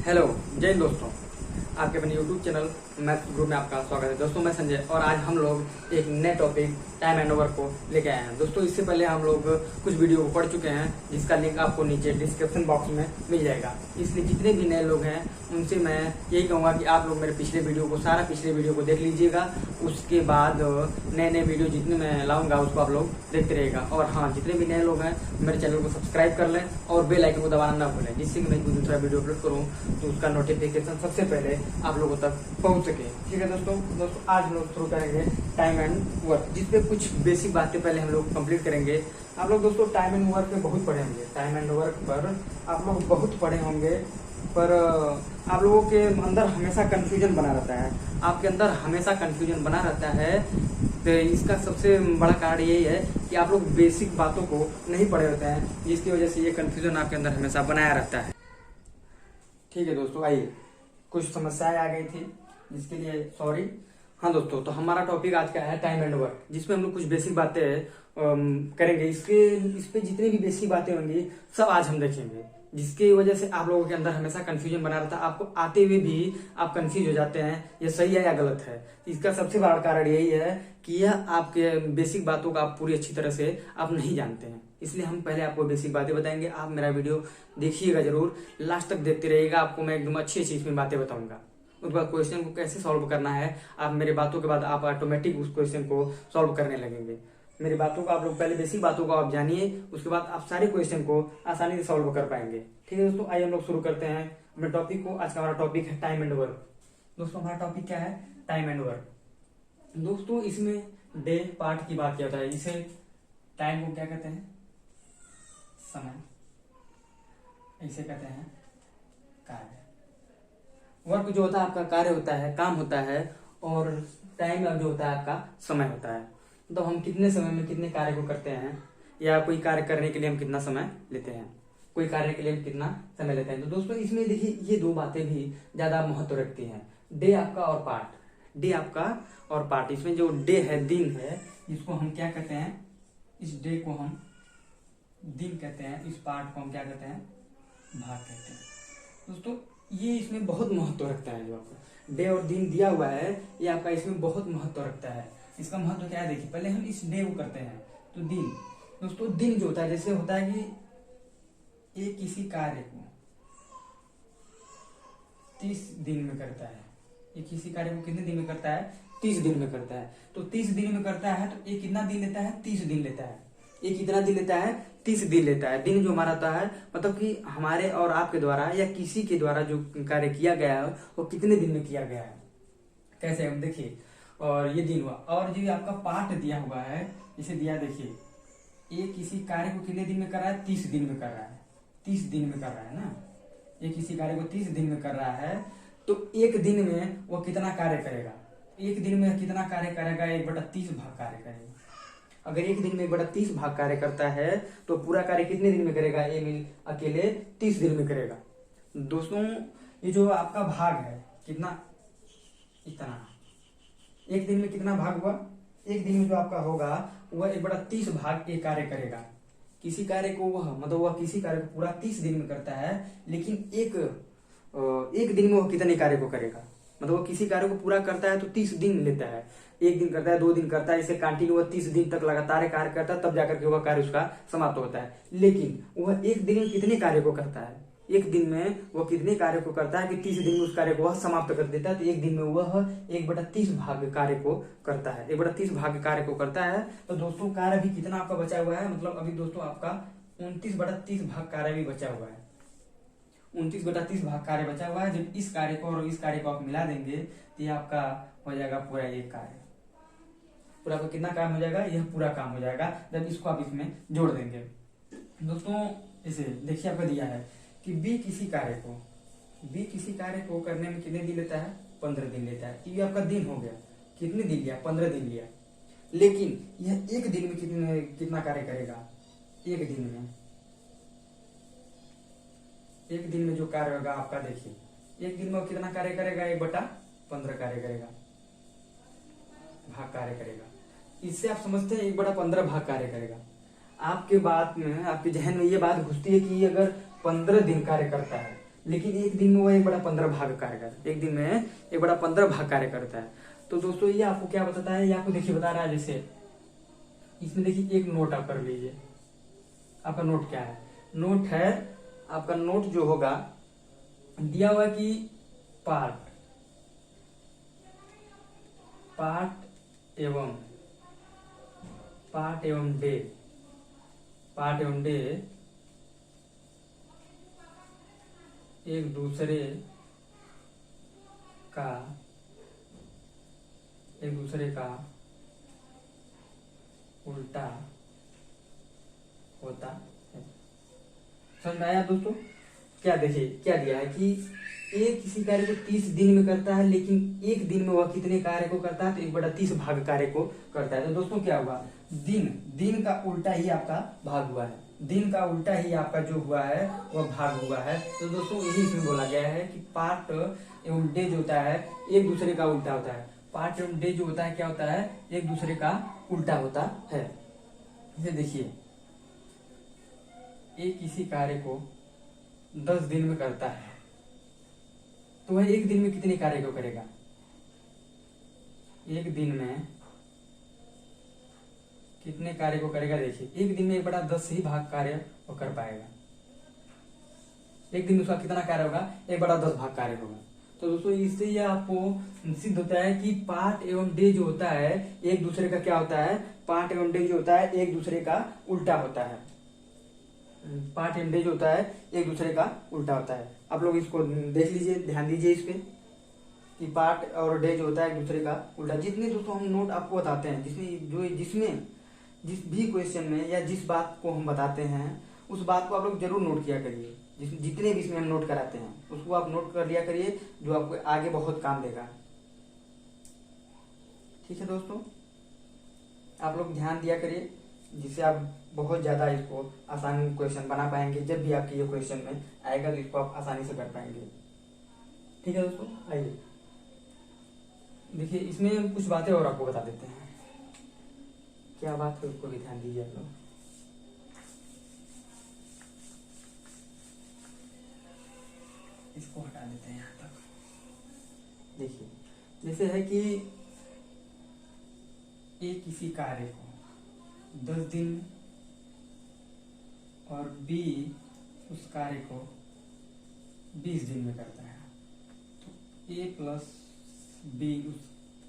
Hello जय हिंद दोस्तों, आपके अपने यूट्यूब चैनल मैथ ग्रुप में आपका स्वागत है। दोस्तों मैं संजय और आज हम लोग एक नए टॉपिक टाइम एंड वर्क को लेके आए हैं। दोस्तों इससे पहले हम लोग कुछ वीडियो को पढ़ चुके हैं जिसका लिंक आपको नीचे डिस्क्रिप्शन बॉक्स में मिल जाएगा। इसलिए जितने भी नए लोग हैं उनसे मैं यही कहूँगा कि आप लोग मेरे पिछले वीडियो को देख लीजिएगा। उसके बाद नए नए वीडियो जितने मैं लाऊंगा उसको आप लोग देखते रहेगा। और हाँ, जितने भी नए लोग हैं मेरे चैनल को सब्सक्राइब कर लें और बेल आइकन को दबाना ना भूलें, जिससे कि मैं दूसरा वीडियो अपलोड करूँ तो उसका नोटिफिकेशन सबसे पहले आप लोगों तक पहुंच सके। ठीक है दोस्तों आज हम लोग शुरू करेंगे टाइम एंड वर्क, जिसपे कुछ बेसिक बातें पहले हम लोग कंप्लीट करेंगे। आप लोग दोस्तों टाइम एंड वर्क पे बहुत पढ़े होंगे, टाइम एंड वर्क पर आप लोग बहुत पढ़े होंगे, पर आप लोगों के अंदर हमेशा कंफ्यूजन बना रहता है। आपके अंदर हमेशा कंफ्यूजन बना रहता है, तो इसका सबसे बड़ा कारण यही है कि आप लोग बेसिक बातों को नहीं पढ़े होते हैं, जिसकी वजह से ये कंफ्यूजन आपके अंदर हमेशा बनाया रहता है। ठीक है दोस्तों, आइए, कुछ समस्याएं आ गई थी जिसके लिए सॉरी। हाँ दोस्तों, तो हमारा टॉपिक आज का है टाइम एंड वर्क, जिसमें हम लोग कुछ बेसिक बातें करेंगे। इस पे जितनी भी बेसिक बातें होंगी सब आज हम देखेंगे, जिसकी वजह से आप लोगों के अंदर हमेशा कंफ्यूजन बना रहता है। आपको आते हुए भी आप कंफ्यूज हो जाते हैं, ये सही है या गलत है। इसका सबसे बड़ा कारण यही है कि यह आपके बेसिक बातों का आप पूरी अच्छी तरह से आप नहीं जानते हैं। इसलिए हम पहले आपको बेसिक बातें बताएंगे। आप मेरा वीडियो देखिएगा जरूर, लास्ट तक देखते रहिएगा। आपको मैं एकदम अच्छी अच्छी इसमें बातें बताऊंगा। उसके बाद क्वेश्चन को कैसे सॉल्व करना है, आप मेरे बातों के बाद आप ऑटोमेटिक उस क्वेश्चन को सॉल्व करने लगेंगे। मेरी बातों को आप लोग पहले बेसिक बातों को आप जानिए, उसके बाद आप सारे क्वेश्चन को आसानी से सॉल्व कर पाएंगे। ठीक है दोस्तों, आइए हम लोग शुरू करते हैं अपने टॉपिक को। आज का हमारा टॉपिक है टाइम एंड वर्क। दोस्तों हमारा टॉपिक क्या है? Time and work. दोस्तों इसमें डे पार्ट की बात किया जाता है। इसे टाइम को क्या कहते हैं? समय। इसे कहते हैं कार्य। वर्क जो होता है आपका कार्य होता है, काम होता है, और टाइम जो होता है आपका समय होता है। तो हम कितने समय में कितने कार्य को करते हैं, या कोई कार्य करने के लिए हम कितना समय लेते हैं, कोई कार्य के लिए हम कितना समय लेते हैं। तो दोस्तों इसमें देखिए ये दो बातें भी ज्यादा महत्व रखती हैं, डे आपका और पार्ट। डे आपका और पार्ट, इसमें जो डे है, दिन है, इसको हम क्या कहते हैं? इस डे को हम दिन कहते हैं, इस पार्ट को हम क्या कहते हैं? भाग कहते हैं। दोस्तों ये इसमें बहुत महत्व रखता है। जो आपको डे और दिन दिया हुआ है ये आपका इसमें बहुत महत्व रखता है। इसका महत्व क्या है देखिए, पहले हम इस डे को करते हैं तो दिन। दोस्तों दिन जो होता है, जैसे होता है कि ये किसी कार्य को 30 दिन में करता है। ये किसी कार्य को कितने दिन में करता है? 30 दिन में करता है। तो 30 दिन में करता है तो ये कितना दिन लेता है? 30 दिन लेता है। ये कितना दिन लेता है? 30 दिन लेता है। दिन जो हमारा होता है, मतलब कि हमारे और आपके द्वारा या किसी के द्वारा जो कार्य किया गया है वो कितने दिन में किया गया है। कैसे हम देखिए, और ये दिन हुआ। और जो आपका पार्ट दिया हुआ है, इसे दिया देखिए, ये किसी कार्य को कितने दिन में कर रहा है? 30 दिन में कर रहा है। 30 दिन में कर रहा है ना, ये किसी कार्य को 30 दिन में कर रहा है। तो एक दिन में वो कितना कार्य करेगा? एक दिन में कितना कार्य करेगा? 1/30 भाग कार्य करेगा। अगर एक दिन में 1/30 भाग कार्य करता है तो पूरा कार्य कितने दिन में करेगा? ये मिल अकेले 30 दिन में करेगा। दोस्तों ये जो आपका भाग है कितना, इतना, एक दिन में कितना भाग हुआ? एक दिन में जो आपका होगा वह 1/30 भाग ये कार्य करेगा। किसी कार्य को वह किसी कार्य को पूरा 30 दिन में करता है, लेकिन एक दिन में वह कितने कार्य को करेगा? मतलब वो किसी कार्य को पूरा करता है तो 30 दिन लेता है। एक दिन करता है, 2 दिन करता है, इसे कंटिन्यू 30 दिन तक लगातार कार्य करता है, तब जाकर के वह कार्य उसका समाप्त होता है। लेकिन वह एक दिन में कितने कार्य को करता है? एक दिन में वह कितने कार्य को करता है कि 30 दिन में उस कार्य को वह समाप्त कर देता है। तो एक दिन में वह 1/30 भाग कार्य को करता है। 1/30 भाग कार्य को करता है। तो दोस्तों कार्य भी कितना आपका बचा हुआ है? मतलब अभी दोस्तों आपका 29/30 भाग कार्य भी बचा हुआ है। 29/30 भाग कार्य बचा हुआ है। जब इस कार्य को और इस कार्य को आप मिला देंगे तो ये आपका हो जाएगा पूरा एक कार्य। पूरा का कितना काम हो जाएगा? यह पूरा काम हो जाएगा जब इसको आप इसमें जोड़ देंगे। दोस्तों इसे देखिए, आपका दिया है कि बी किसी कार्य को करने में कितने दिन लेता है? 15 दिन लेता है। ये आपका दिन हो गया। कितने दिन लिया? 15 दिन लिया। लेकिन यह एक दिन में कितना कार्य करेगा? एक दिन में जो कार्य होगा आपका, देखिए एक दिन में वो कितना कार्य करेगा? 1/15 कार्य करेगा, भाग कार्य करेगा। इससे आप समझते हैं 1/15 भाग कार्य करेगा। आपके बात में, आपके जहन में ये बात घुसती है कि अगर 15 दिन कार्य करता है लेकिन एक दिन में वो 1/15 भाग कार्य करता है, एक दिन में 1/15 भाग कार्य करता है। तो दोस्तों ये आपको क्या बताता है, ये आपको देखिए बता रहा है, जैसे इसमें देखिए एक नोट आप कर लीजिए। आपका नोट क्या है, नोट है आपका, नोट जो होगा दिया हुआ कि पार्ट एवं डे, पार्ट एवं डे एक दूसरे का उल्टा होता है। समझ में आया दोस्तों? क्या देखिए क्या दिया है कि एक किसी कार्य को 30 दिन में करता है, लेकिन एक दिन में वह कितने कार्य को करता है, तो 1/30 भाग कार्य को करता है। तो दोस्तों क्या हुआ, दिन का उल्टा ही आपका भाग हुआ है, दिन का उल्टा ही आपका जो हुआ है वह भाग हुआ है। तो दोस्तों यही इसमें बोला गया है कि पार्ट एवं डे जो होता है एक दूसरे का उल्टा होता है। पार्ट एवं डे जो होता है क्या होता है, एक दूसरे का उल्टा होता है। ये देखिए, एक किसी कार्य को 10 दिन में करता है, तो वह एक दिन में कितने कार्य को करेगा, एक दिन में कितने कार्य को करेगा। देखिए एक दिन में 1/10 ही भाग कार्य वो कर पाएगा, एक दिन में उसका कितना कार्य होगा, 1/10 भाग कार्य होगा। तो दोस्तों इससे यह आपको सिद्ध होता है कि पार्ट एवं डे जो होता है एक दूसरे का क्या होता है, पार्ट एवं डे जो होता है एक दूसरे का उल्टा होता है। पार्ट एवं डे जो होता है एक दूसरे का उल्टा होता है। आप लोग इसको देख लीजिए, ध्यान दीजिए इस पे कि पार्ट और डे जो होता है एक दूसरे का उल्टा। जितने दोस्तों हम नोट आपको बताते हैं, जिसमें जिस भी क्वेश्चन में या जिस बात को हम बताते हैं उस बात को आप लोग जरूर नोट किया करिए। जितने भी इसमें हम नोट कराते हैं उसको आप नोट कर लिया करिए, जो आपको आगे बहुत काम देगा। ठीक है दोस्तों, आप लोग ध्यान दिया करिए, जिससे आप बहुत ज्यादा इसको आसान क्वेश्चन बना पाएंगे। जब भी आपके ये क्वेश्चन में आएगा तो इसको आप आसानी से कर पाएंगे। ठीक है दोस्तों, आइए देखिए इसमें कुछ बातें और आपको बता देते हैं। क्या बात है उसको भी ध्यान दीजिए आप लोग। इसको हटा देते हैं यहाँ तक। देखिए जैसे है कि एक किसी कार्य को 10 दिन और बी उस कार्य को 20 दिन में करता है, तो ए प्लस बी उस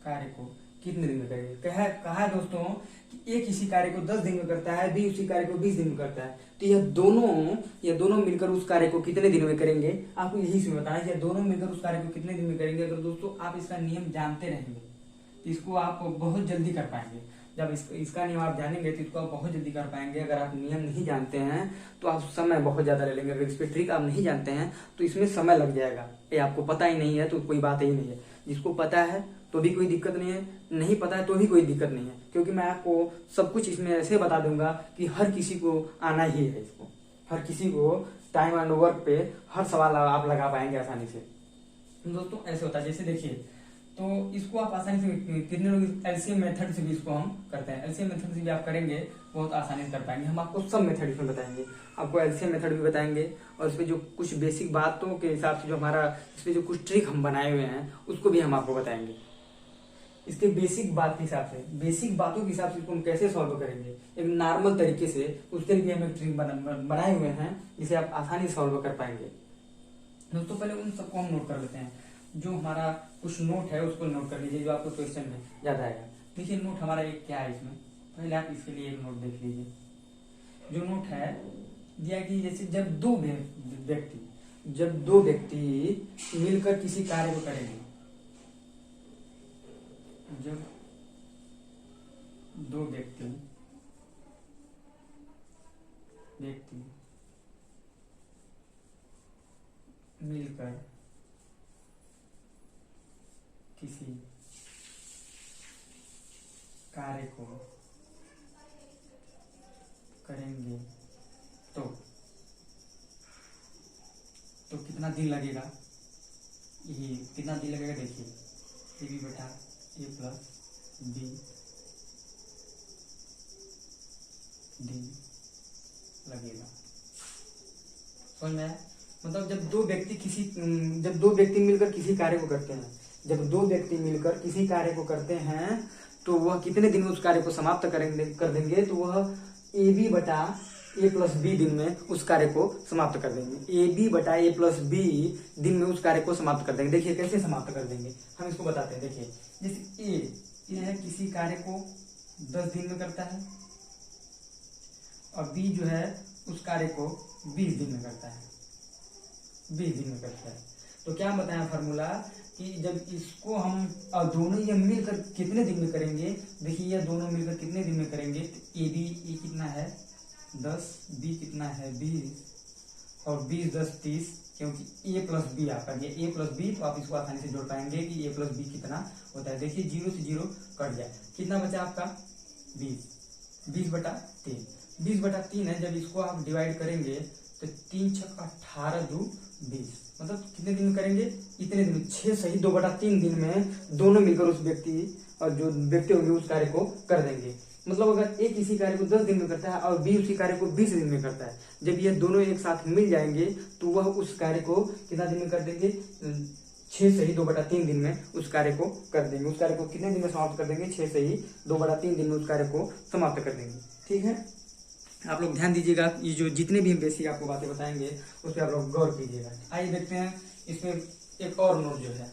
कार्य को कितने दिन में करेंगे। कहा है दोस्तों कि ए किसी कार्य को 10 दिन में करता है, बी उसी कार्य को 20 दिन में करता है, तो यह दोनों मिलकर उस कार्य को कितने दिन में करेंगे। आपको यही इसमें बताना है कि दोनों मिलकर उस कार्य को कितने दिन में करेंगे। अगर दोस्तों आप इसका नियम जानते रहेंगे तो इसको आप बहुत जल्दी कर पाएंगे। जब इसका नियम आप जानेंगे तो इसको आप बहुत जल्दी कर पाएंगे। अगर आप नियम नहीं जानते हैं तो आप समय बहुत ज्यादा ले लेंगे। अगर इस पे ट्रिक आप नहीं जानते हैं तो इसमें समय लग जाएगा। ये आपको पता ही नहीं है तो कोई बात ही नहीं है। जिसको पता है तो भी कोई दिक्कत नहीं है, नहीं पता है तो भी कोई दिक्कत नहीं है, क्योंकि मैं आपको सब कुछ इसमें ऐसे बता दूंगा कि हर किसी को आना ही है। इसको हर किसी को टाइम एंड वर्क पे हर सवाल आप लगा पाएंगे आसानी से। दोस्तों ऐसे होता है, जैसे देखिए तो इसको आप आसानी से कितने लोग एलसीएम मेथड से भी इसको हम करते हैं। एलसीएम मेथड से भी आप करेंगे बहुत आसानी से कर पाएंगे। हम आपको सब मेथड इसमें बताएंगे, आपको एलसीएम मेथड भी बताएंगे और इसमें जो कुछ बेसिक बातों के हिसाब से जो हमारा इसमें जो कुछ ट्रिक हम बनाए हुए हैं उसको भी हम आपको बताएंगे। इसके बेसिक बात के हिसाब से, बेसिक बातों के हिसाब से इसको हम कैसे सॉल्व करेंगे एक नॉर्मल तरीके से, उसके लिए हम एक ट्रिक बनाए हुए हैं जिसे आप आसानी से सॉल्व कर पाएंगे। दोस्तों पहले उन सबको हम नोट कर लेते हैं। जो हमारा कुछ नोट है उसको नोट कर लीजिए, जो आपको क्वेश्चन में याद आएगा। देखिए नोट हमारा एक क्या है, इसमें पहले आप इसके लिए एक नोट देख लीजिए। जो नोट है दिया कि जैसे जब दो व्यक्ति मिलकर किसी कार्य को करेंगे, जब दो व्यक्ति मिलकर किसी कार्य को करेंगे तो कितना दिन लगेगा। ये कितना दिन लगेगा, देखिए ए बी बटा ए प्लस बी दिन लगेगा। समझ में आया? मतलब जब दो व्यक्ति मिलकर किसी कार्य को करते हैं, जब दो व्यक्ति मिलकर किसी कार्य को करते हैं तो वह कितने दिन में उस कार्य को समाप्त कर देंगे, तो वह ए बी बटा ए प्लस बी दिन में उस कार्य को समाप्त कर देंगे। ए बी बटा ए प्लस बी दिन में उस कार्य को समाप्त कर देंगे। देखिए कैसे समाप्त कर देंगे, हम इसको बताते हैं। देखिए जैसे ए है किसी कार्य को 10 दिन में करता है और बी जो है उस कार्य को 20 दिन में करता है, 20 दिन में करता है। तो क्या बताया फॉर्मूला कि जब इसको हम दोनों ये मिलकर कितने दिन में करेंगे, देखिए ये दोनों मिलकर कितने दिन में करेंगे, तो ए कितना है 10, बी कितना है 20 और 20 10 30, क्योंकि ए प्लस बी आपका दिया ए प्लस बी, तो आप इसको आसानी से जोड़ पाएंगे कि ए प्लस बी कितना होता है। देखिए 0 से 0 कट जाए, कितना बचा आपका 20 बटा 3, 20 बटा 3 है। जब इसको आप डिवाइड करेंगे तो 3 छक 18 2 20, मतलब कितने दिन में करेंगे, इतने दिन में 6 सही 2 बटा 3 दिन में दोनों मिलकर उस व्यक्ति और जो व्यक्ति होंगे उस कार्य को कर देंगे। मतलब अगर एक इसी कार्य को 10 दिन में करता है और बी उसी कार्य को 20 दिन में करता है, जब ये दोनों एक साथ मिल जाएंगे तो वह उस कार्य को कितना दिन में कर देंगे, 6 सही 2 बटा 3 दिन में उस कार्य को कर देंगे। उस कार्य को कितने दिन में समाप्त कर देंगे, 6 सही 2 बटा 3 दिन में उस कार्य को समाप्त कर देंगे। ठीक है, आप लोग ध्यान दीजिएगा, ये जो जितने भी हम बेसिक आपको बातें बताएंगे उस पर आप लोग गौर कीजिएगा। आइए देखते हैं इसमें एक और नोट जो है,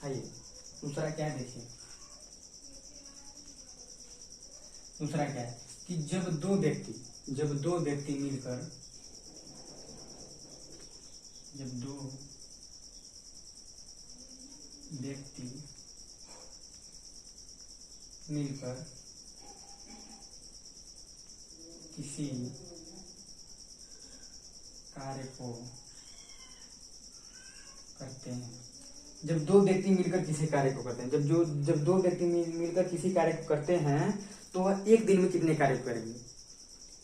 आइए दूसरा क्या है, देखिए दूसरा क्या है कि जब दो व्यक्ति मिलकर जब दो व्यक्ति मिलकर किसी कार्य को करते हैं, जब दो व्यक्ति मिलकर किसी कार्य को करते हैं, जब दो व्यक्ति मिलकर किसी कार्य को करते हैं तो वह एक दिन में कितने कार्य करेंगे।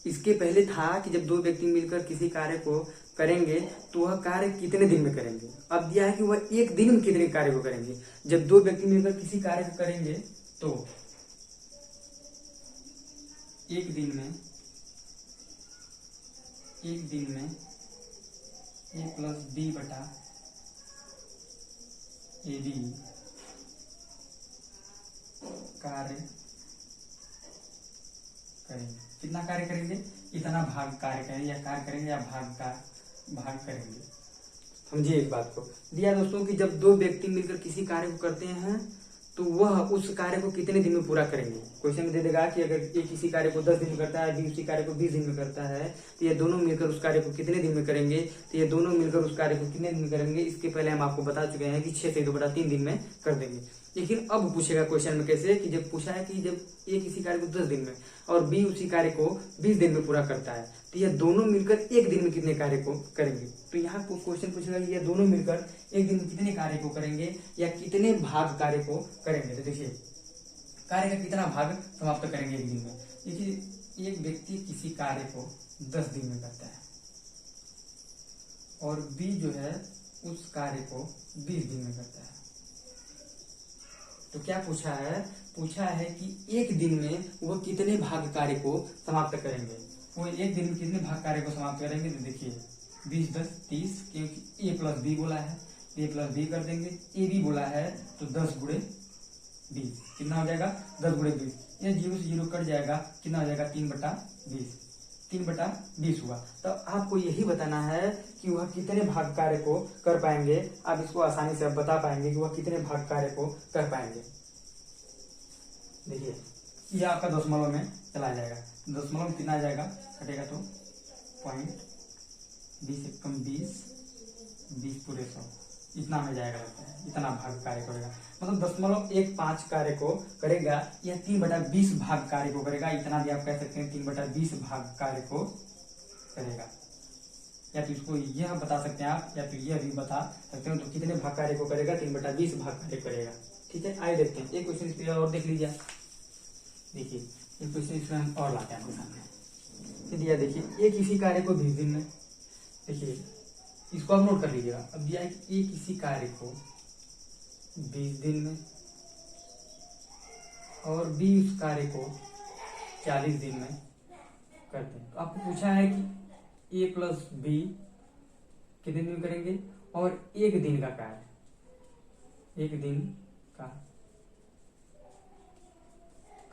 इसके पहले था कि जब दो व्यक्ति मिलकर किसी कार्य को करेंगे तो वह कार्य कितने दिन में करेंगे। अब दिया है कि वह एक दिन में कितने कार्य को करेंगे। जब दो व्यक्ति मिलकर किसी कार्य को करेंगे तो एक दिन में ए प्लस बी बटा ए बी कार्य करेंगे। कितना कार्य करेंगे, इतना भाग कार्य करेंगे, या कार्य करेंगे या भाग करेंगे। समझिए इस बात को। दिया दोस्तों कि जब दो व्यक्ति मिलकर किसी कार्य को करते हैं तो वह उस कार्य को कितने दिन में पूरा करेंगे। क्वेश्चन में दे देगा कि अगर ये किसी कार्य को 10 दिन में करता है, बी उसी कार्य को 20 दिन में करता है, तो ये दोनों मिलकर उस कार्य को कितने दिन में करेंगे। तो ये दोनों मिलकर उस कार्य को कितने दिन में करेंगे, इसके पहले हम आपको बता चुके हैं कि 6 से 2 बटा 3 दिन में कर देंगे। लेकिन अब पूछेगा क्वेश्चन में कैसे कि जब पूछा है कि जब ए किसी कार्य को 10 दिन में और बी उसी कार्य को 20 दिन में पूरा करता है, तो ये दोनों मिलकर एक दिन में कितने कार्य को करेंगे। तो यहाँ क्वेश्चन पूछेगा कि ये दोनों मिलकर एक दिन में कितने कार्य को करेंगे या कितने भाग कार्य को करेंगे। तो देखिए कार्य का कितना भाग समाप्त करेंगे एक दिन में। देखिए एक व्यक्ति किसी कार्य को 10 दिन में करता है और बी जो है उस कार्य को 20 दिन में करता है। तो क्या पूछा है कि एक दिन में वो कितने भाग कार्य को समाप्त करेंगे। वो एक दिन में कितने भाग कार्य को समाप्त करेंगे। तो देखिए 20 10 30, क्योंकि ए प्लस बी बोला है, ए प्लस बी कर देंगे। ए बी बोला है तो 10 गुणे 20 कितना हो जाएगा, 10 गुणे 20। ये 0 से 0 कट जाएगा, कितना हो जाएगा 3 बटा 20, 3 बटा 20 हुआ। तो आपको यही बताना है कि वह कितने भाग कार्य को कर पाएंगे। आप इसको आसानी से बता पाएंगे कि वह कितने भाग कार्य को कर पाएंगे। देखिए ये आपका दशमलव में चला जाएगा, दशमलव में कितना आ जाएगा, कटेगा तो पॉइंट 20 एकम 20 पूरे 100, इतना में जाएगा लगता है, इतना भाग कार्य करेगा। मतलब 0.15 कार्य को करेगा या 3/20 भाग कार्य को करेगा। इतना भी आप कह सकते हैं 3/20 भाग कार्य को करेगा। या तो इसको यह बता सकते हैं आप, या तो यह भी बता सकते हो। तो कितने भाग कार्य को करेगा, 3/20 भाग कार्य करेगा। ठीक है, आइए देखते हैं एक क्वेश्चन इस पर और देख लीजिए। देखिए एक क्वेश्चन इसमें हम और लाते हैं आपके सामने। दिया देखिए एक इसी कार्य को 20 दिन में, देखिए इसको आप नोट कर लीजिएगा। अब दिया है कि एक इसी कार्य को 20 दिन में और बी उस कार्य को 40 दिन में करते हैं। तो आपको पूछा है कि ए प्लस बी कितने दिन में करेंगे और एक दिन का कार्य, एक दिन का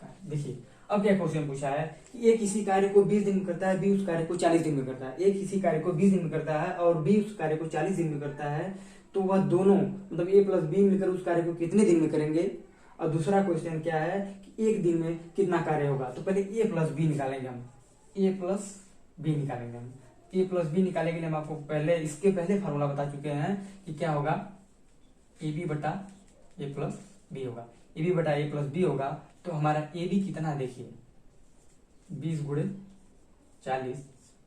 कार्य। देखिए अब क्या क्वेश्चन पूछा है कि ए किसी कार्य को 20 दिन में करता है, बी उस कार्य को 40 दिन में करता है। ए किसी कार्य को 20 दिन में करता है और बी उस कार्य को 40 दिन में करता है, तो वह दोनों मतलब ए प्लस बी मिलकर उस कार्य को कितने दिन में करेंगे। और दूसरा क्वेश्चन क्या है कि एक दिन में कितना कार्य होगा। तो पहले ए प्लस बी निकालेंगे हम, ए प्लस बी निकालेंगे हम। ए प्लस बी निकालने के लिए हम आपको पहले इसके पहले फार्मूला बता चुके हैं कि क्या होगा, ए बी बटा ए प्लस बी होगा। ए बी बटा ए प्लस बी होगा तो हमारा ए बी कितना है देखिए 20 गुणे 40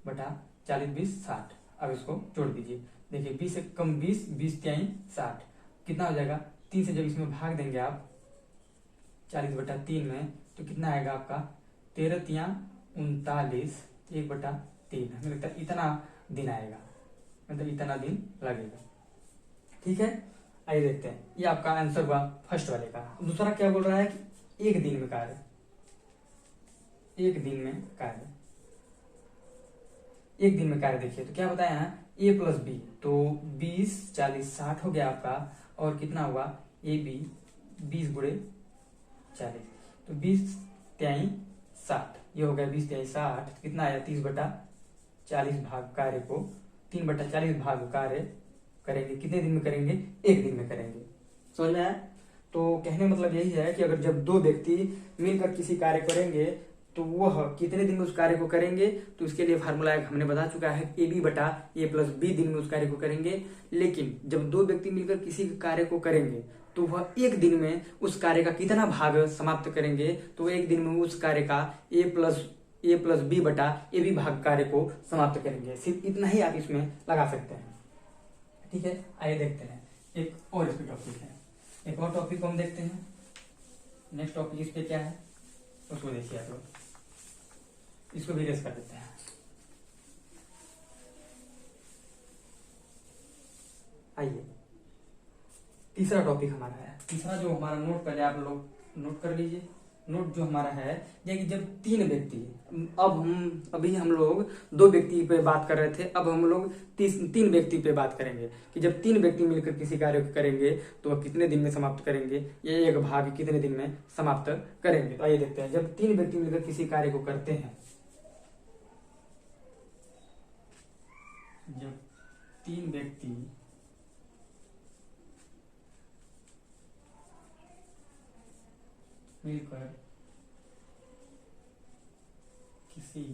बटा 40 20 60। अब इसको जोड़ दीजिए, देखिए 20 से कम 20, 20 त्याई 60 कितना हो जाएगा। 3 से जब इसमें भाग देंगे आप 40 बटा 3 में तो कितना आएगा आपका 13 तिया 39 1 बटा 3। हमें लगता है इतना दिन आएगा, मतलब इतना दिन लगेगा। ठीक है, आइए देखते हैं। ये आपका आंसर हुआ फर्स्ट वाले का। दूसरा क्या बोल रहा है कि एक दिन में कार्य, एक दिन में कार्य, एक दिन में कार्य। देखिए तो क्या बताया है ए प्लस बी, तो 20 40 60 हो गया आपका, और कितना हुआ ए बी 20 गुणे 40, तो 20 त्याई 60, ये हो गया 20 त्याई 60, कितना आया 30 बटा 40 भाग कार्य को 3 बटा 40 भाग कार्य करेंगे, कितने दिन में करेंगे, एक दिन में करेंगे। समझ में आया। तो कहने मतलब यही है कि अगर जब दो व्यक्ति मिलकर किसी कार्य करेंगे तो वह कितने दिन में उस कार्य को करेंगे, तो इसके लिए फार्मूला हमने बता चुका है, ए बी बटा ए प्लस बी दिन में उस कार्य को करेंगे। लेकिन जब दो व्यक्ति मिलकर किसी कार्य को करेंगे तो वह एक दिन में उस कार्य का कितना भाग समाप्त करेंगे, तो एक दिन में उस कार्य का ए प्लस बी बटा ए बी भाग कार्य को समाप्त करेंगे। सिर्फ इतना ही आप इसमें लगा सकते हैं। ठीक है, आइए देखते हैं एक और इस पे टॉपिक है, एक और टॉपिक को हम देखते हैं। नेक्स्ट टॉपिक इस पे क्या है उसको देखिए आप लोग, इसको भी रेस कर देते हैं। आइए तीसरा टॉपिक हमारा है, तीसरा जो हमारा नोट पहले आप लोग नोट कर लीजिए। नोट जो हमारा है ये कि जब तीन व्यक्ति, अभी हम लोग दो व्यक्ति पे बात कर रहे थे, अब हम लोग तीन व्यक्ति पे बात करेंगे कि जब तीन व्यक्ति मिलकर किसी कार्य को करेंगे तो वह कितने दिन में समाप्त करेंगे, ये एक भाग कितने दिन में समाप्त करेंगे। तो आइए देखते हैं। जब तीन व्यक्ति मिलकर किसी कार्य को करते हैं, जब तीन व्यक्ति मिलकर किसी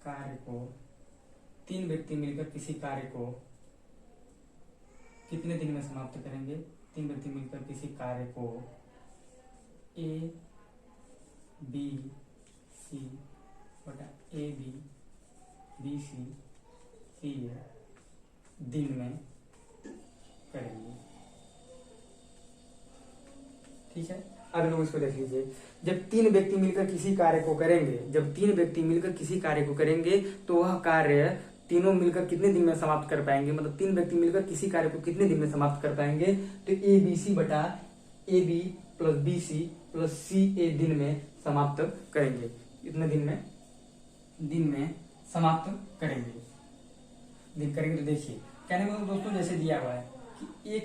कार्य को, तीन व्यक्ति मिलकर किसी कार्य को कितने दिन में समाप्त करेंगे, तीन व्यक्ति मिलकर किसी कार्य को ए बी सी बटा ए बी बी सी सी दिन में करेंगे। ठीक है, अब लोग इसको देख लीजिए। जब तीन व्यक्ति मिलकर किसी कार्य को करेंगे, जब तीन व्यक्ति मिलकर किसी कार्य को करेंगे तो वह कार्य तीनों मिलकर कितने दिन में समाप्त कर पाएंगे, मतलब तीन व्यक्ति मिलकर किसी कार्य को कितने दिन में समाप्त कर पाएंगे, तो ए बी सी बटा A B plus B C plus C A दिन में समाप्त करेंगे। इतने दिन में समाप्त करेंगे, दिन करेंगे। तो देखिए कहने को दोस्तों जैसे दिया हुआ है कि ए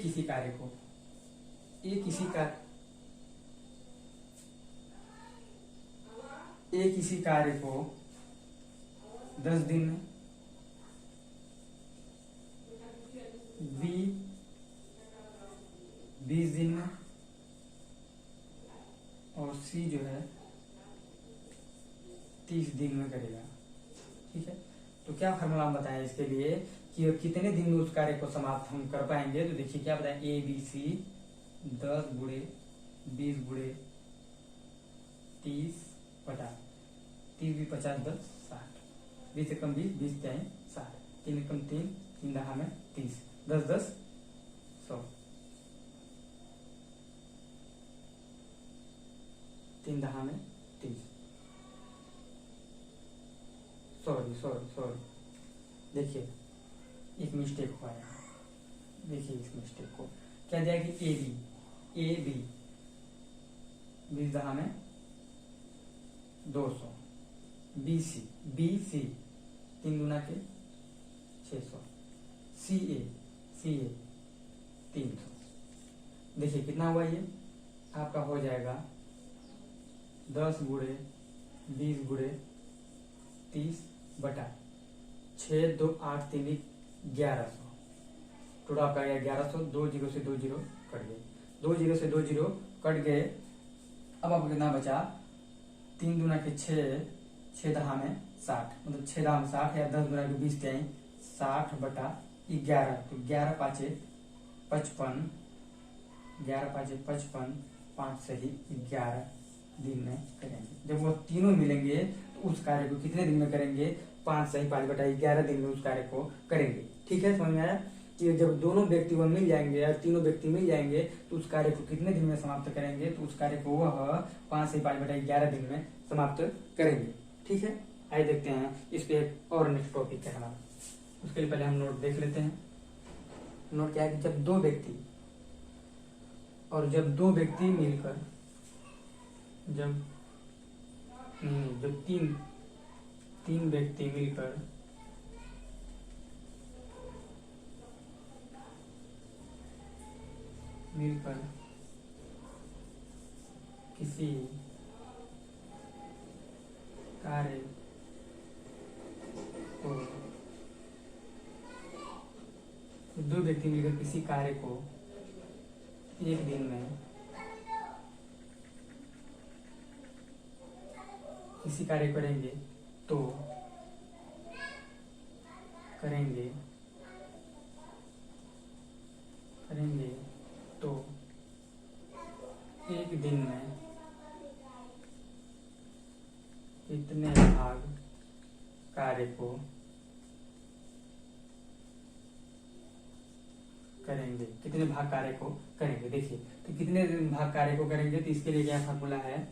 किसी कार्य को 10 दिन में, बी 20 दिन में और सी जो है 30 दिन में करेगा। ठीक है, तो क्या फार्मूला हम बताएं इसके लिए कि कितने दिन में उस कार्य को समाप्त हम कर पाएंगे। तो देखिए क्या बताएं, ए बी सी 10 गुणे 20 गुणे 30 बटा 30 भी 50 10 60, 20 से कम 20, 20 त्याई 60, 3 कम 3, 3 दहा में 30, 10 10 100, 3 दहा में 30। सॉरी देखिए एक मिस्टेक हुआ है, देखिए इस मिस्टेक को क्या दिया कि ए बी 20 दहा में 200, BC, BC 3 दूना के 600, CA, CA 300। देखिए कितना हुआ ये आपका हो जाएगा 10 गुणे 20 गुणे 30 बटा 6, 2, 8, 3, 1100। टोटल आपका आ गया 1100। 2 जीरो से 2 जीरो कट गए, 2 जीरो से 2 जीरो कट गए। अब आपको कितना बचा? 3 दूना के 6, 6 दहा में 60, मतलब 6 दहा में 60 या 10 गुना के 20 के 60 बटा 11। तो 11 पाँचे 55, 11 पाँचे 55, 5 सही 11 दिन में करेंगे। जब वो तीनों मिलेंगे तो उस कार्य को कितने दिन में करेंगे? 5 सही 5 बटा 11 दिन में उस कार्य को करेंगे। ठीक है, समझ में आया कि जब दोनों व्यक्ति वह मिल जाएंगे और तीनों व्यक्ति मिल जाएंगे तो उस कार्य को कितने दिन में समाप्त करेंगे? तो उस कार्य को वह 5 से 5 बटा 11 दिन में समाप्त करेंगे। ठीक है, आइए देखते हैं इस पे एक और नेक्स्ट टॉपिक है हमारा। उसके लिए पहले हम नोट देख लेते हैं। नोट क्या है कि जब दो व्यक्ति मिलकर जब तीन व्यक्ति मिलकर किसी कार्य को दो व्यक्ति मिलकर किसी कार्य को एक दिन में किसी कार्य करेंगे तो एक दिन में कितने भाग कार्य को करेंगे? कितने भाग कार्य को करेंगे? देखिए तो कितने भाग कार्य को करेंगे, तो इसके लिए क्या फॉर्मूला है?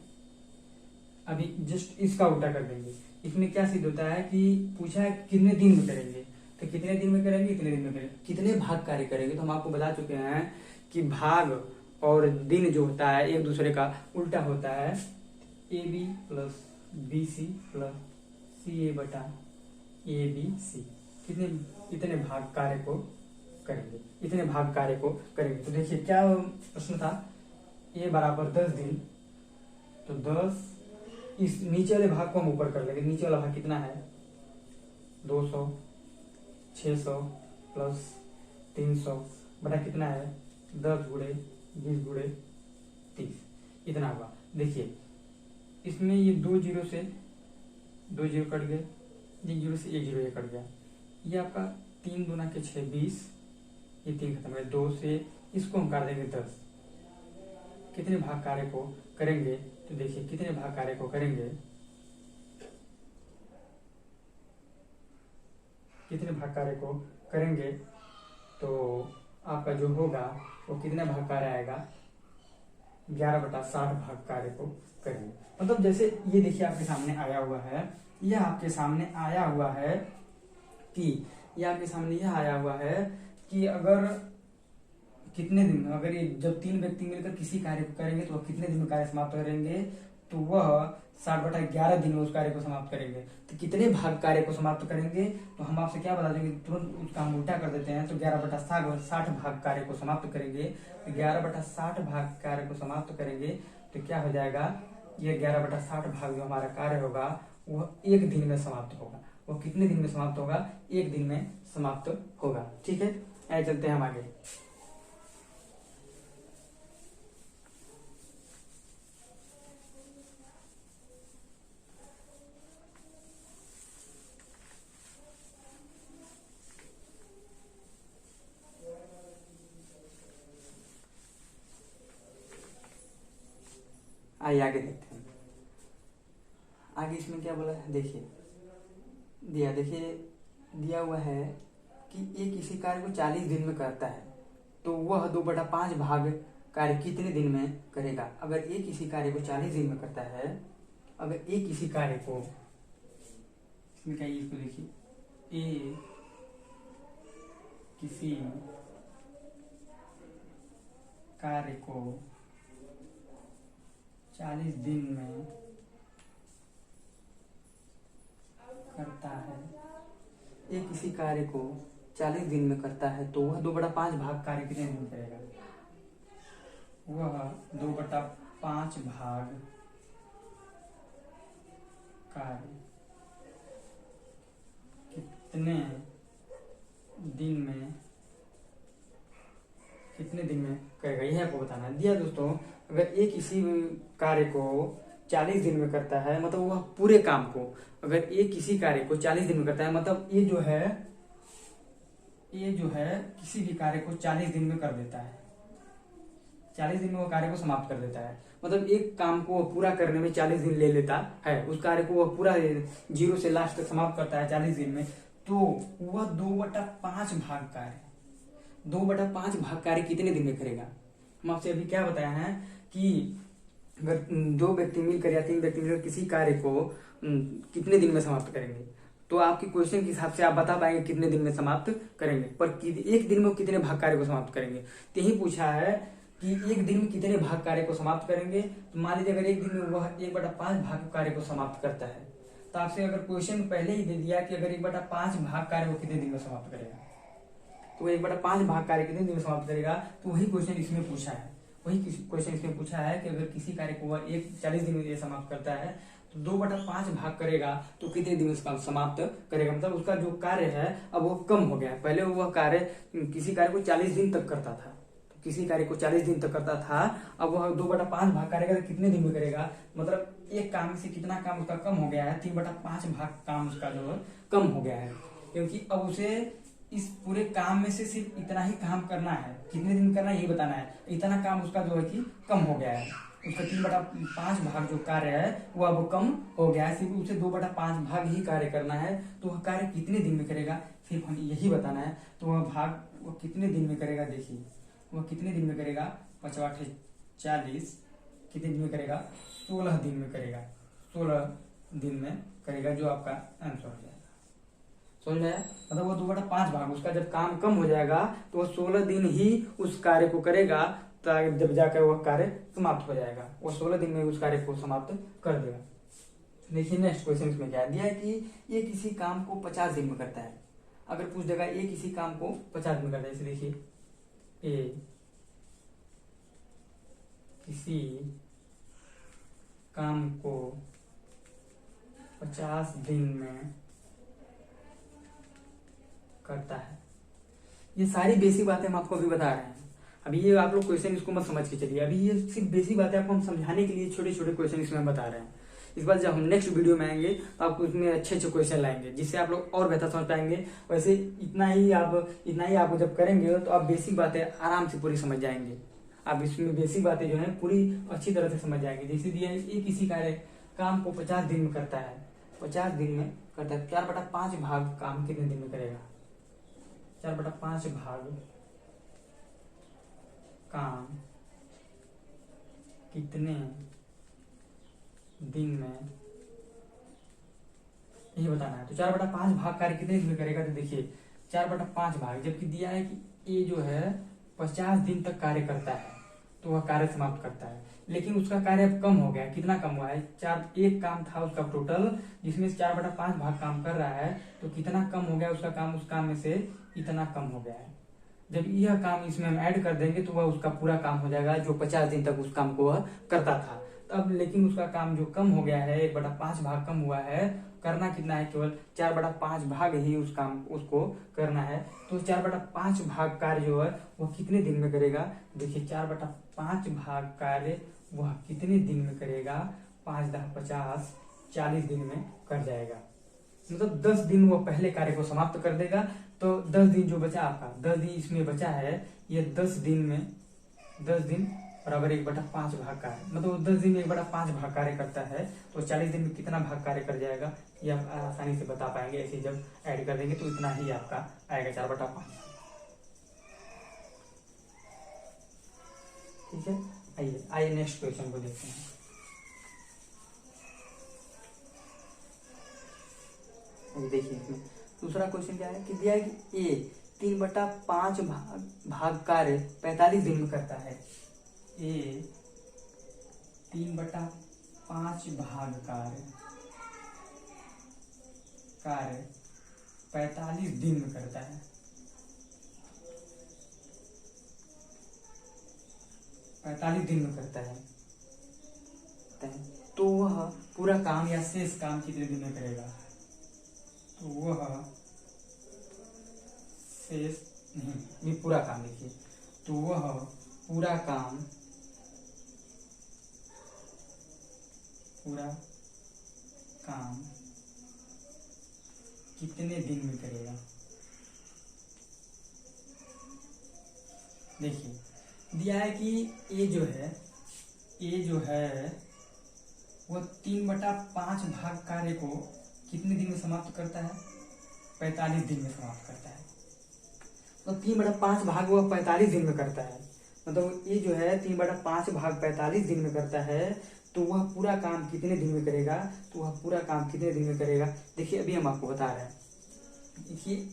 अभी जस्ट इसका उल्टा कर देंगे। इसमें क्या सिद्ध होता है कि पूछा है कितने दिन में करेंगे, तो कितने दिन में करेंगे, इतने दिन में करेंगे। कितने भाग कार्य करेंगे तो हम आपको बता चुके हैं कि भाग और दिन जो होता है एक दूसरे का उल्टा होता है। AB plus BC plus CA बटा ABC। इतने भाग कार्य को करेंगे, इतने भाग कार्य को करेंगे। तो देखिए क्या प्रश्न था? A बराबर 10 दिन, तो 10 इस नीचे वाले भाग को हम ऊपर कर लेंगे। नीचे वाला भाग कितना है? 200, 600 प्लस 300 बटा कितना है? 10 गुणे 20 गुणे 30, इतना होगा। देखिए इसमें ये 2 जीरो से 2 जीरो कट गए, 1 जीरो से 1 जीरो ये कट गया। ये आपका 3 दूना के 6 20, ये 3 खत्म है। 2 से इसको हम काट देंगे 10। कितने भाग कार्य को करेंगे? तो देखिए कितने भाग कार्य को करेंगे, कितने भाग कार्य को करेंगे तो आपका जो होगा वो कितने भाग कार्य आएगा? 11 बटा 60 भाग कार्य को करेंगे। मतलब जैसे ये देखिए आपके सामने आया हुआ है, यह आपके सामने आया हुआ है कि अगर कितने दिन, अगर ये जब 3 व्यक्ति मिलकर किसी कार्य को करेंगे तो वह कितने दिन में कार्य समाप्त करेंगे? तो वह 60 बटा 11 दिन में उस कार्य को समाप्त करेंगे। तो कितने भाग कार्य को समाप्त करेंगे तो हम आपसे क्या बता देंगे, तुरंत उसका हम उल्टा कर देते हैं। तो 11 बटा 60 भाग कार्य को समाप्त करेंगे। तो 11 बटा 60 भाग कार्य को समाप्त करेंगे तो क्या हो जाएगा? ये 11 बटा 60 भाग जो हमारा कार्य होगा वह 1 दिन में समाप्त होगा। वो कितने दिन में समाप्त होगा? 1 दिन में समाप्त होगा। ठीक है, आइए चलते हैं हम आगे। आइए आगे देखते हैं। आगे इसमें क्या बोला है? देखिए दिया हुआ है कि ये किसी कार्य को 40 दिन में करता है तो वह 2/5 भाग कार्य कितने दिन में करेगा? अगर ये किसी कार्य को 40 दिन में करता है, अगर ये किसी कार्य को, इसमें क्या है इसको देखिए, ए किसी कार्य को 40 दिन में ये किसी कार्य को 40 दिन में करता है तो वह 2/5 भाग कार्य कितने दिन में करेगा? वह 2/5 भाग कार्य कितने दिन में करेगा, यह आपको बताना है। दिया दोस्तों, अगर एक किसी कार्य को 40 दिन में करता है, मतलब वह पूरे काम को, अगर एक किसी कार्य को 40 दिन में करता है, मतलब ये जो है किसी भी कार्य को 40 दिन में कर देता है, 40 दिन में वो कार्य को समाप्त कर देता है। मतलब एक काम को पूरा करने में 40 दिन ले लेता है, उस कार्य को वह पूरा 0 से लास्ट तक समाप्त करता है 40 दिन में, तो वह 2/5 भाग कार्य 2/5 भाग कार्य कितने दिन में करेगा? हम आपसे अभी क्या बताया है कि अगर 2 व्यक्ति मिलकर या 3 व्यक्ति मिलकर किसी कार्य को कितने दिन में समाप्त करेंगे, तो आपके क्वेश्चन के हिसाब से आप बता पाएंगे कितने दिन में समाप्त करेंगे, पर एक दिन में कितने भाग कार्य को समाप्त करेंगे। तो यही पूछा है कि एक दिन में कितने भाग कार्य को समाप्त करेंगे। तो मान लीजिए अगर एक दिन में वह 1/5 भाग कार्य को समाप्त करता है, तो आपसे अगर क्वेश्चन पहले ही दे दिया कि अगर 1/5 भाग कार्य को कितने दिन में समाप्त करेगा, तो 1/5 भाग कार्य कितने दिन में समाप्त करेगा, तो वही क्वेश्चन इसमें पूछा है। वही क्वेश्चन इसमें पूछा है कि अगर किसी कार्य को वह 40 दिन में समाप्त करता है तो 2/5 भाग करेगा तो कितने दिन में समाप्त करेगा। मतलब उसका जो कार्य है अब वो कम हो गया है। पहले वह कार्य किसी कार्य को 40 दिन तक करता था, तो किसी कार्य को 40 दिन तक करता था, अब वह 2/5 भाग करेगा तो कितने दिन में करेगा, मतलब एक काम से कितना काम उसका कम हो गया है, 3/5 भाग काम उसका जो है कम हो गया है, क्योंकि अब उसे इस पूरे काम में से सिर्फ इतना ही काम करना है। कितने दिन करना है यही बताना है। इतना काम उसका जो है कि कम हो गया है, उसका 3/5 भाग जो कार्य है वो अब कम हो गया है, सिर्फ उसे 2/5 भाग ही कार्य करना है। तो वह कार्य कितने दिन में करेगा सिर्फ हमें यही बताना है। तो वह कितने दिन में करेगा, देखिए वह कितने दिन में करेगा, 5 × 40 कितने दिन में करेगा, 16 दिन में करेगा, 16 दिन में करेगा, जो आपका आंसर हो जाएगा। समझ में आया? मतलब वो 2/5 भाग उसका जब काम कम हो जाएगा तो वह 16 दिन ही उस कार्य को करेगा, जब जाकर वह कार्य समाप्त हो जाएगा, वो 16 दिन में उस कार्य को समाप्त कर देगा। देखिए नेक्स्ट क्वेश्चन इसमें क्या दिया है कि ये किसी काम को 50 दिन में करता है। अगर पूछ देगा ये किसी काम को 50 दिन में करता है, जैसे देखिए ए किसी काम को 50 दिन में करता है। ये सारी बेसिक बातें हम आपको अभी बता रहे हैं। अभी ये आप लोग क्वेश्चन इसको मत समझ के चलिए, अभी ये सिर्फ बेसिक बातें आपको हम समझाने के लिए छोटे छोटे क्वेश्चन इसमें बता रहे हैं। इस बार जब हम नेक्स्ट वीडियो में आएंगे तो आपको इसमें अच्छे अच्छे क्वेश्चन लाएंगे, जिससे आप लोग और बेहतर समझ पाएंगे। वैसे इतना ही आपको जब करेंगे तो आप बेसिक बातें आराम से पूरी समझ जाएंगे। आप इसमें बेसिक बातें जो है पूरी अच्छी तरह से समझ जाएंगे। जैसे दिया ये किसी कार्य काम को 50 दिन में करता है, 50 दिन में करता है, 4/5 भाग काम कितने दिन में करेगा, 4/5 भाग काम कितने दिन में, यही बताना है। तो 4/5 भाग कार्य कितने दिन में करेगा, तो देखिए 4/5 भाग, जबकि दिया है कि ये जो है 50 दिन तक कार्य करता है तो वह कार्य समाप्त करता है, लेकिन उसका कार्य अब कम हो गया है। कितना कम हुआ है, एक काम था उसका टोटल, जिसमें से 4/5 भाग काम कर रहा है, तो कितना कम हो गया उसका काम, उस काम में से इतना कम हो गया है। जब यह काम इसमें हम ऐड कर देंगे तो वह उसका पूरा काम हो जाएगा, जो 50 दिन तक उस काम को वह करता था। अब लेकिन उसका काम जो कम हो गया है, 1/5 भाग कम हुआ है, करना कितना है, केवल 4/5 भाग ही उस काम उसको करना है। तो 4/5 भाग कार्य जो है वह कितने दिन में करेगा, देखिए 4/5 भाग कार्य वह कितने दिन में करेगा, 5 × 10 = 50, 40 दिन में कर जाएगा। मतलब 10 दिन वो पहले कार्य को समाप्त कर देगा। तो 10 दिन जो बचा आपका, 10 दिन इसमें बचा है, ये 10 दिन में 10 दिन बराबर 1/5 भाग कार्य, मतलब 10 दिन में 1/5 भाग कार्य करता है, तो 40 दिन में कितना भाग कार्य कर जाएगा, ये आप आसानी से बता पाएंगे। ऐसे जब ऐड कर देंगे तो इतना ही आपका आएगा, 4/5। ठीक है, आइए नेक्स्ट क्वेश्चन को देखते हैं। देखिए इसमें दूसरा क्वेश्चन क्या है कि दिया है कि ए 3/5 भाग कार्य 45 दिन में करता है। ए 3/5 भाग कार्य 45 दिन में करता है, 45 दिन में करता है, तो वह पूरा काम या शेष काम कितने दिन में करेगा? तो वह शेष नहीं, ये पूरा काम लिखिए। तो वह पूरा काम कितने दिन में करेगा? देखिए दिया है कि ए जो है वो 3/5 भाग कार्य को कितने दिन में समाप्त करता है? 45 दिन में समाप्त करता है। तो 3/5 भाग वो 45 दिन में करता है, मतलब ये जो है 3/5 भाग 45 दिन में करता है, तो वह पूरा काम कितने दिन में करेगा? तो वह पूरा काम कितने दिन में करेगा? देखिए अभी हम आपको बता रहे हैं, देखिए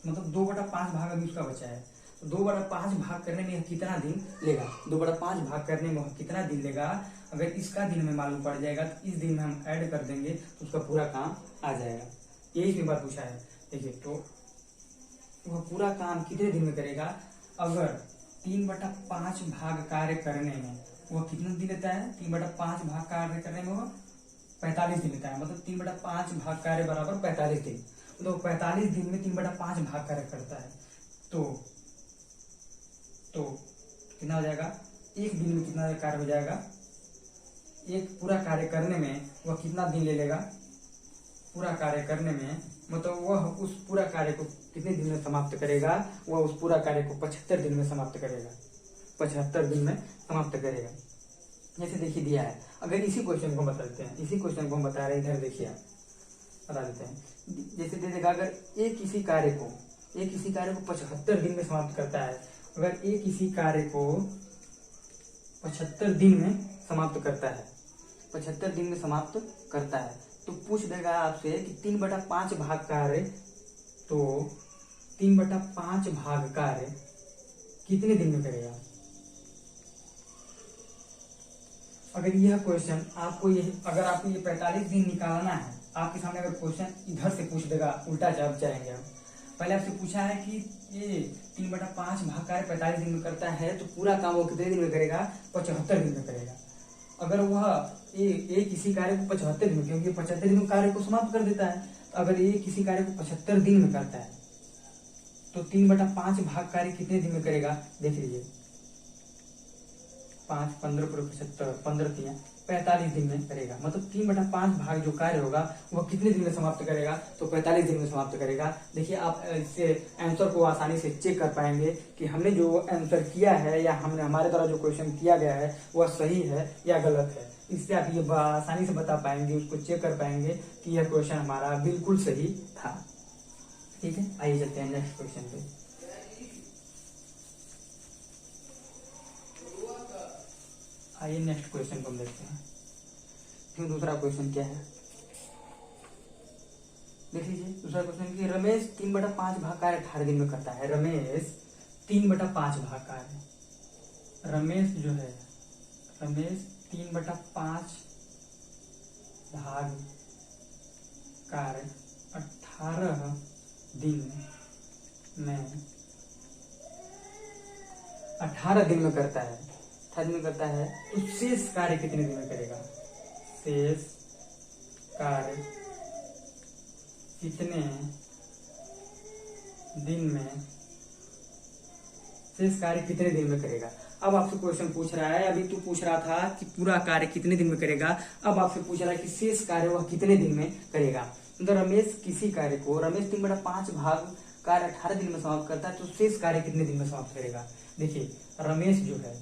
मतलब 2/5 भाग अभी उसका बचा है, तो 2/5 भाग करने में कितना दिन लेगा? 2/5 भाग करने में कितना दिन लेगा? अगर इसका दिन में मालूम पड़ जाएगा तो इस दिन में हम ऐड कर देंगे तो उसका पूरा काम आ जाएगा। यही इसमें बात पूछा है। देखिए तो वह पूरा काम कितने दिन में करेगा? अगर 3/5 भाग कार्य करने में वह कितना दिन लेता है? 3/5 भाग कार्य करने में वह 45 दिन लेता है, मतलब 3/5 भाग कार्य बराबर 45 दिन, मतलब 45 दिन में 3/5 भाग कार्य करता है, तो कितना हो जाएगा? एक दिन में कितना कार्य हो जाएगा? एक पूरा कार्य करने में वह कितना दिन ले लेगा? पूरा कार्य करने में मतलब वह उस पूरा कार्य को कितने दिन में समाप्त करेगा? वह उस पूरा कार्य को 75 दिन में समाप्त करेगा, 75 दिन में समाप्त करेगा। जैसे देखिए दिया है, अगर इसी क्वेश्चन को बताते हैं, इसी क्वेश्चन को हम बता रहे हैं, इधर देखिए आप बता देते हैं। जैसे दे देगा अगर एक किसी कार्य को 75 दिन में समाप्त करता है, अगर एक किसी कार्य को 75 दिन में समाप्त करता है, 75 दिन में समाप्त करता है, तो पूछ देगा आपसे कि 3/5 भाग कार्य, तो 3/5 भाग कार्य कितने दिन में करेगा? अगर यह क्वेश्चन आपको अगर आपको ये 45 दिन निकालना है, आपके सामने अगर क्वेश्चन इधर से पूछ देगा, उल्टा जवाब जाएंगे हम। पहले आपसे पूछा है कि ये 3/5 भाग कार्य 45 दिन में करता है, तो पूरा काम वो कितने दिन में करेगा? 75 दिन में करेगा। अगर वह एक किसी कार्य को 75 दिन में, क्योंकि 75 दिन में कार्य को समाप्त कर देता है, तो अगर ये किसी कार्य को 75 दिन में करता है, तो 3/5 भाग कार्य कितने दिन में करेगा? देख लीजिए, 5, 15 × 75, 15 × 45 दिन में करेगा, मतलब 3/5 भाग जो कार्य होगा वह कितने दिन में समाप्त करेगा? तो 45 दिन में समाप्त करेगा। देखिए आप इससे आंसर को आसानी से चेक कर पाएंगे कि हमने जो आंसर किया है या हमारे द्वारा जो क्वेश्चन किया गया है वह सही है या गलत है। इससे आप ये आसानी से बता पाएंगे, उसको चेक कर पाएंगे कि यह क्वेश्चन हमारा बिल्कुल सही था। ठीक है, आइए चलते हैं नेक्स्ट क्वेश्चन पे। आइए नेक्स्ट क्वेश्चन को हम देखते हैं। फिर दूसरा क्वेश्चन क्या है, देख लीजिए। दूसरा क्वेश्चन की रमेश 3/5 भाग कार्य 18 दिन में करता है। रमेश 3/5 भाग कार्य, रमेश 3/5 भाग कार्य 18 दिन में 18 दिन में करता है, 18 दिन में करता है, तो शेष कार्य कितने दिन में करेगा? शेष कार्य कितने दिन में, शेष कार्य कितने दिन में करेगा? अब आपसे क्वेश्चन पूछ रहा है, अभी तू पूछ रहा था कि पूरा कार्य कितने दिन में करेगा, अब आपसे पूछ रहा है कि शेष कार्य वह कितने दिन में करेगा। तो रमेश किसी कार्य को, रमेश 3/5 भाग कार्य 18 दिन में समाप्त करता है, तो शेष कार्य कितने दिन में समाप्त करेगा? देखिए रमेश जो है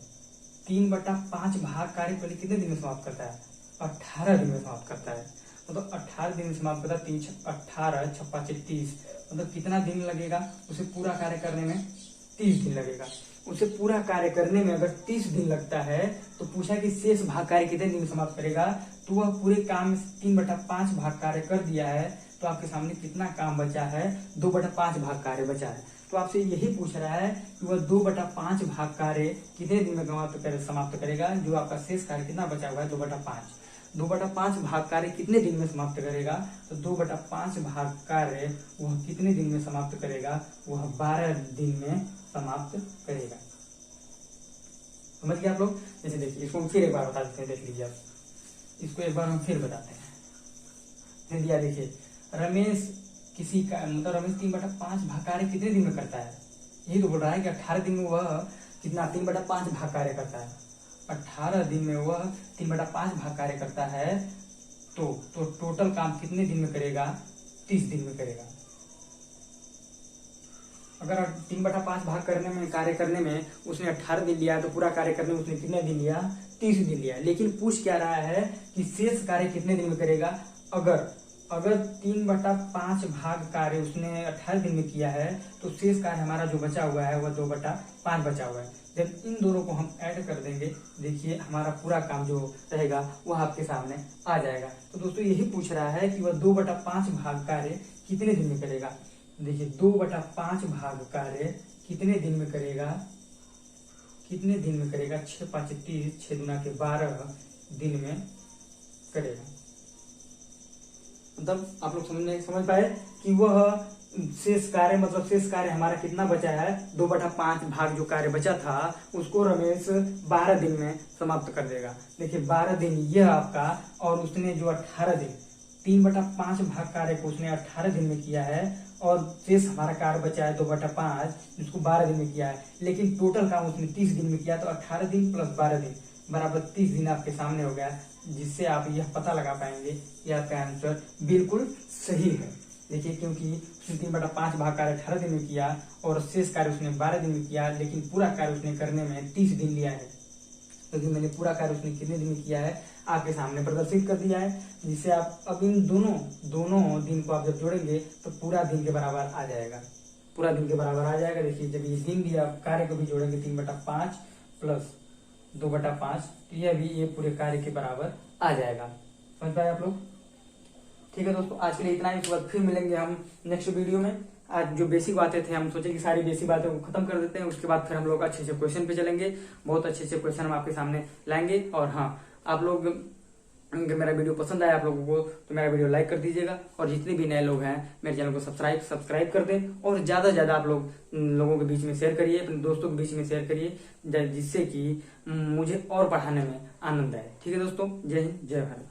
3/5 भाग कार्य पहले कितने दिन में समाप्त करता है? 18 दिन में समाप्त करता है, मतलब 18 दिन में समाप्त करता है। 18 × 5 = 30, मतलब कितना दिन लगेगा उसे पूरा कार्य करने में? 30 दिन लगेगा। उसे पूरा कार्य करने में अगर 30 दिन लगता है, तो पूछा कि शेष भाग कार्य कितने दिन में समाप्त करेगा, तो वह पूरे काम में 3/5 भाग कार्य कर दिया है, तो आपके सामने कितना काम बचा है? 2/5 भाग कार्य बचा है। तो आपसे यही पूछ रहा है कि वह 2/5 भाग कार्य कितने दिन में समाप्त करेगा, जो आपका शेष कार्य कितना बचा हुआ है? 2/5। 2/5 भाग कार्य कितने दिन में समाप्त करेगा? तो 2/5 भाग कार्य वह कितने दिन में समाप्त करेगा? वह 12 दिन में समाप्त करेगा। समझ गए आप लोग? जैसे देखिए, इसको फिर एक बार बता देते हैं, देख लीजिए आप, इसको एक बार हम फिर बताते हैं। फिर दिया देखिए, रमेश किसी का मतलब रमेश 3/5 भाग कार्य कितने दिन में करता है? यही तो बोल रहा है कि 18 दिन में वह कितना 3/5 भाग कार्य करता है। 18 दिन में वह 3/5 भाग कार्य करता है, तो टोटल काम कितने दिन में करेगा? 30 दिन में करेगा। अगर 3/5 भाग कार्य करने में उसने 18 दिन लिया, तो पूरा कार्य करने में उसने कितने दिन लिया? 30 दिन लिया। लेकिन पूछ क्या रहा है कि शेष कार्य कितने दिन में करेगा? अगर 3/5 भाग कार्य उसने 18 दिन में किया है, तो शेष कार्य हमारा जो बचा हुआ है वह 2/5 बचा हुआ है। जब इन दोनों को हम ऐड कर देंगे, देखिए हमारा पूरा काम जो रहेगा वह आपके सामने आ जाएगा। तो दोस्तों यही पूछ रहा है कि वह 2/5 भाग कार्य कितने दिन में करेगा। देखिए 2/5 भाग कार्य कितने दिन में करेगा? कितने दिन में करेगा? 6 × 5 = 30, 6 × 2 = 12 दिन में करेगा। मतलब आप लोग समझ पाए कि वह शेष कार्य हमारा कितना बचा है? 2/5 भाग जो कार्य बचा था उसको रमेश 12 दिन में समाप्त कर देगा। देखिए 12 दिन यह आपका, और उसने जो 18 दिन 3/5 भाग कार्य को उसने 18 दिन में किया है, और शेष हमारा कार्य बचा है 2/5 जिसको 12 दिन में किया है। लेकिन टोटल काम उसने 30 दिन में किया, तो 18 दिन + 12 दिन बराबर 30 दिन आपके सामने हो गया, जिससे आप यह पता लगा पाएंगे कि आपका आंसर बिल्कुल सही है। देखिए क्योंकि उसने 3/5 भाग कार्य 18 दिन में किया और शेष कार्य उसने 12 दिन में किया, लेकिन पूरा कार्य उसने करने में 30 दिन लिया है। क्योंकि मैंने पूरा कार्य उसने कितने दिन में किया है आपके सामने प्रदर्शित कर दिया है, जिससे आप अब इन दोनों दिन को आप जब जोड़ेंगे तो पूरा दिन के बराबर आ जाएगा। पूरा दिन के बराबर आ जाएगा। देखिए जब ये दिन दिया कार्य को भी जोड़ेंगे 3/5 + 2/5, तो यह भी ये पूरे कार्य के बराबर आ जाएगा। समझ पाए आप लोग? ठीक है दोस्तों, आज के लिए इतना ही। इसके बाद फिर मिलेंगे हम नेक्स्ट वीडियो में। आज जो बेसिक बातें थे हम सोचे कि सारी बेसिक बातों को खत्म कर देते हैं, उसके बाद फिर हम लोग अच्छे अच्छे क्वेश्चन पे चलेंगे। बहुत अच्छे अच्छे क्वेश्चन हम आपके सामने लाएंगे। और हाँ, आप लोग अगर मेरा वीडियो पसंद आया आप लोगों को, तो मेरा वीडियो लाइक कर दीजिएगा, और जितने भी नए लोग हैं मेरे चैनल को सब्सक्राइब कर दें, और ज्यादा से ज्यादा आप लोगों के बीच में शेयर करिए, अपने दोस्तों के बीच में शेयर करिए, जिससे कि मुझे और पढ़ाने में आनंद आए। ठीक है दोस्तों, जय हिंद, जय भारत।